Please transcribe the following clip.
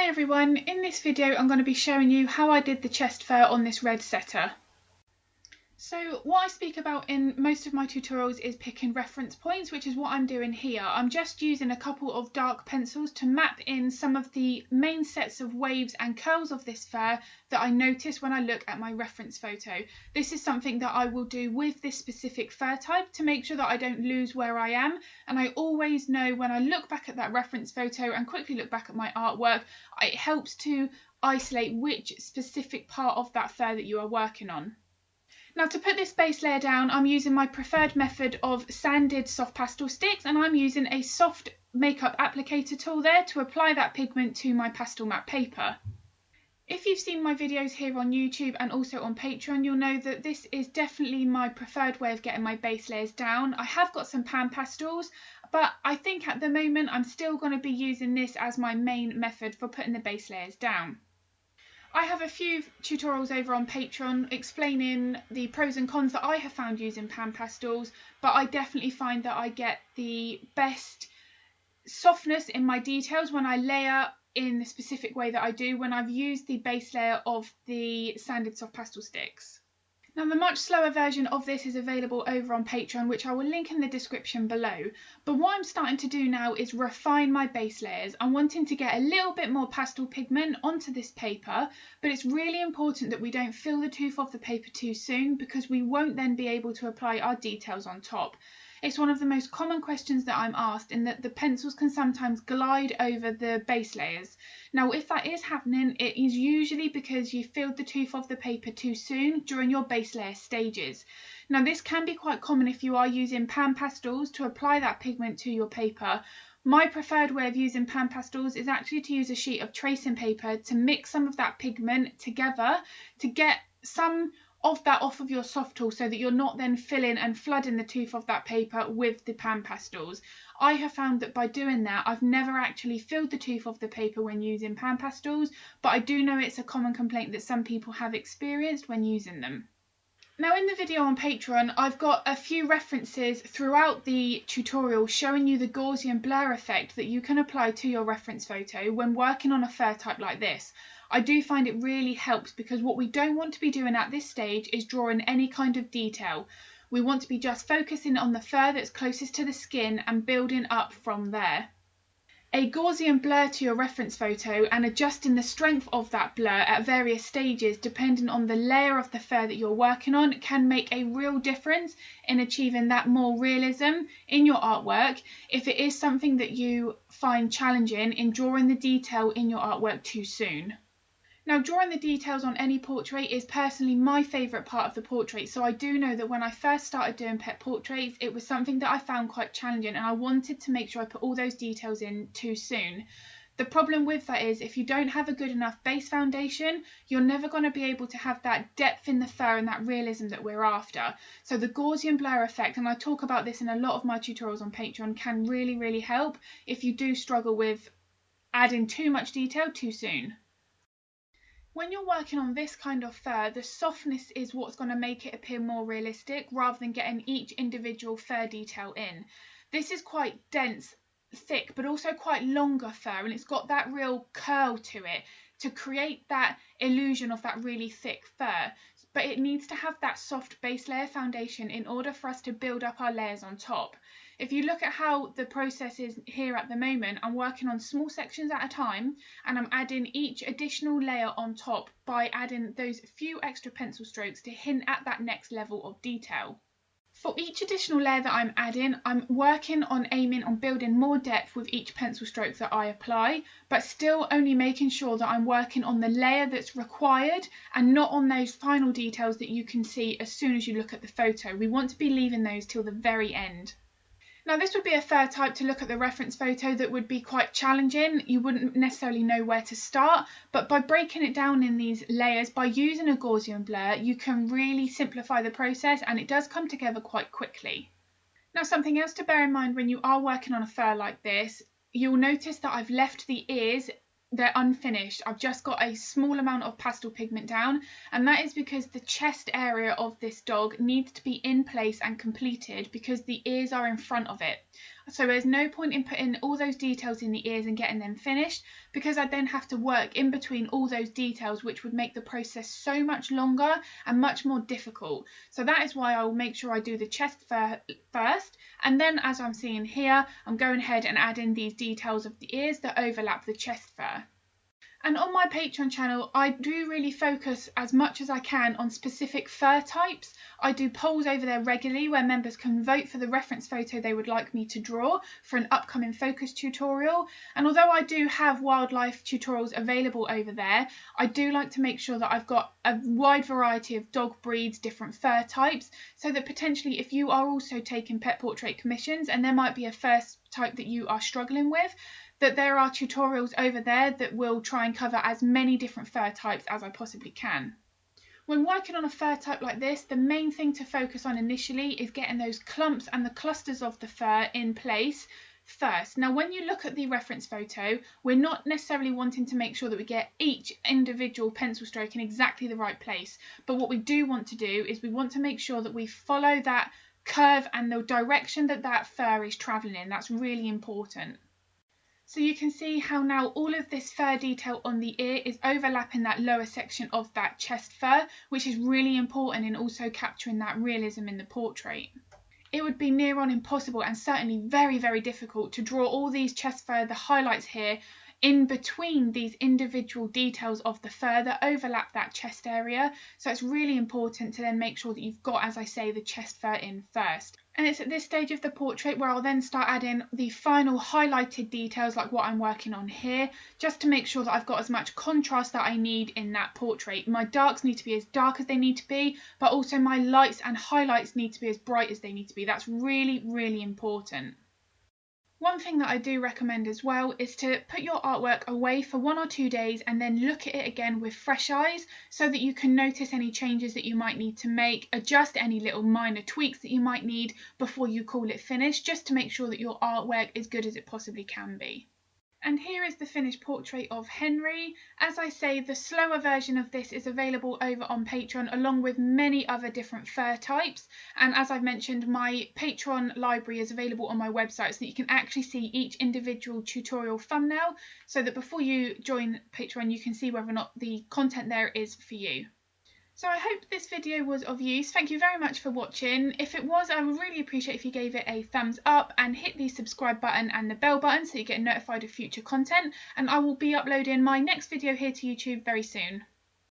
Hi everyone, in this video I'm going to be showing you how I did the chest fur on this red setter. So what I speak about in most of my tutorials is picking reference points, which is what I'm doing here. I'm just using a couple of dark pencils to map in some of the main sets of waves and curls of this fur that I notice when I look at my reference photo. This is something that I will do with this specific fur type to make sure that I don't lose where I am, and I always know when I look back at that reference photo and quickly look back at my artwork, it helps to isolate which specific part of that fur that you are working on. Now, to put this base layer down, I'm using my preferred method of sanded soft pastel sticks, and I'm using a soft makeup applicator tool there to apply that pigment to my Pastelmat paper. If you've seen my videos here on YouTube and also on Patreon, you'll know that this is definitely my preferred way of getting my base layers down. I have got some pan pastels, but I think at the moment I'm still going to be using this as my main method for putting the base layers down. I have a few tutorials over on Patreon explaining the pros and cons that I have found using pan pastels, but I definitely find that I get the best softness in my details when I layer in the specific way that I do when I've used the base layer of the sanded soft pastel sticks. Now, the much slower version of this is available over on Patreon, which I will link in the description below. But what I'm starting to do now is refine my base layers. I'm wanting to get a little bit more pastel pigment onto this paper, but it's really important that we don't fill the tooth of the paper too soon, because we won't then be able to apply our details on top. It's one of the most common questions that I'm asked, in that the pencils can sometimes glide over the base layers. Now, if that is happening, it is usually because you filled the tooth of the paper too soon during your base layer stages. Now, this can be quite common if you are using pan pastels to apply that pigment to your paper. My preferred way of using pan pastels is actually to use a sheet of tracing paper to mix some of that pigment together to get some of that off of your soft tool, so that you're not then filling and flooding the tooth of that paper with the pan pastels. I have found that by doing that, I've never actually filled the tooth of the paper when using pan pastels, but I do know it's a common complaint that some people have experienced when using them. Now, in the video on Patreon, I've got a few references throughout the tutorial showing you the Gaussian blur effect that you can apply to your reference photo when working on a fur type like this. I do find it really helps, because what we don't want to be doing at this stage is drawing any kind of detail. We want to be just focusing on the fur that's closest to the skin and building up from there. A Gaussian blur to your reference photo and adjusting the strength of that blur at various stages depending on the layer of the fur that you're working on can make a real difference in achieving that more realism in your artwork if it is something that you find challenging in drawing the detail in your artwork too soon. Now, drawing the details on any portrait is personally my favourite part of the portrait, so I do know that when I first started doing pet portraits, it was something that I found quite challenging, and I wanted to make sure I put all those details in too soon. The problem with that is, if you don't have a good enough base foundation, you're never going to be able to have that depth in the fur and that realism that we're after. So the Gaussian blur effect, and I talk about this in a lot of my tutorials on Patreon, can really help if you do struggle with adding too much detail too soon. When you're working on this kind of fur, the softness is what's going to make it appear more realistic rather than getting each individual fur detail in. This is quite dense, thick, but also quite longer fur, and it's got that real curl to it to create that illusion of that really thick fur. But it needs to have that soft base layer foundation in order for us to build up our layers on top. If you look at how the process is here at the moment, I'm working on small sections at a time, and I'm adding each additional layer on top by adding those few extra pencil strokes to hint at that next level of detail. For each additional layer that I'm adding, I'm working on aiming on building more depth with each pencil stroke that I apply, but still only making sure that I'm working on the layer that's required and not on those final details that you can see as soon as you look at the photo. We want to be leaving those till the very end. Now, this would be a fur type to look at the reference photo that would be quite challenging. You wouldn't necessarily know where to start, but by breaking it down in these layers, by using a Gaussian blur, you can really simplify the process, and it does come together quite quickly. Now, something else to bear in mind when you are working on a fur like this, you'll notice that I've left the ears, they're unfinished. I've just got a small amount of pastel pigment down, and that is because the chest area of this dog needs to be in place and completed because the ears are in front of it. So there's no point in putting all those details in the ears and getting them finished, because I'd then have to work in between all those details, which would make the process so much longer and much more difficult. So that is why I will make sure I do the chest fur first, and then, as I'm seeing here, I'm going ahead and adding these details of the ears that overlap the chest fur. And on my Patreon channel, I do really focus as much as I can on specific fur types. I do polls over there regularly where members can vote for the reference photo they would like me to draw for an upcoming focus tutorial. And although I do have wildlife tutorials available over there, I do like to make sure that I've got a wide variety of dog breeds, different fur types, so that potentially if you are also taking pet portrait commissions and there might be a fur type that you are struggling with, that there are tutorials over there that will try and cover as many different fur types as I possibly can. When working on a fur type like this, the main thing to focus on initially is getting those clumps and the clusters of the fur in place first. Now, when you look at the reference photo, we're not necessarily wanting to make sure that we get each individual pencil stroke in exactly the right place, but what we do want to do is we want to make sure that we follow that curve and the direction that that fur is travelling in. That's really important. So you can see how now all of this fur detail on the ear is overlapping that lower section of that chest fur, which is really important in also capturing that realism in the portrait. It would be near on impossible and certainly very, very difficult to draw all these chest fur, the highlights here, in between these individual details of the fur that overlap that chest area. So it's really important to then make sure that you've got, as I say, the chest fur in first. And it's at this stage of the portrait where I'll then start adding the final highlighted details like what I'm working on here, just to make sure that I've got as much contrast that I need in that portrait. My darks need to be as dark as they need to be, but also my lights and highlights need to be as bright as they need to be. That's really, really important. One thing that I do recommend as well is to put your artwork away for 1 or 2 days and then look at it again with fresh eyes, so that you can notice any changes that you might need to make, adjust any little minor tweaks that you might need before you call it finished, just to make sure that your artwork is good as it possibly can be. And here is the finished portrait of Henry. As I say, the slower version of this is available over on Patreon, along with many other different fur types. And as I've mentioned, my Patreon library is available on my website, so that you can actually see each individual tutorial thumbnail, so that before you join Patreon, you can see whether or not the content there is for you. So I hope this video was of use. Thank you very much for watching. If it was, I would really appreciate if you gave it a thumbs up and hit the subscribe button and the bell button so you get notified of future content. And I will be uploading my next video here to YouTube very soon.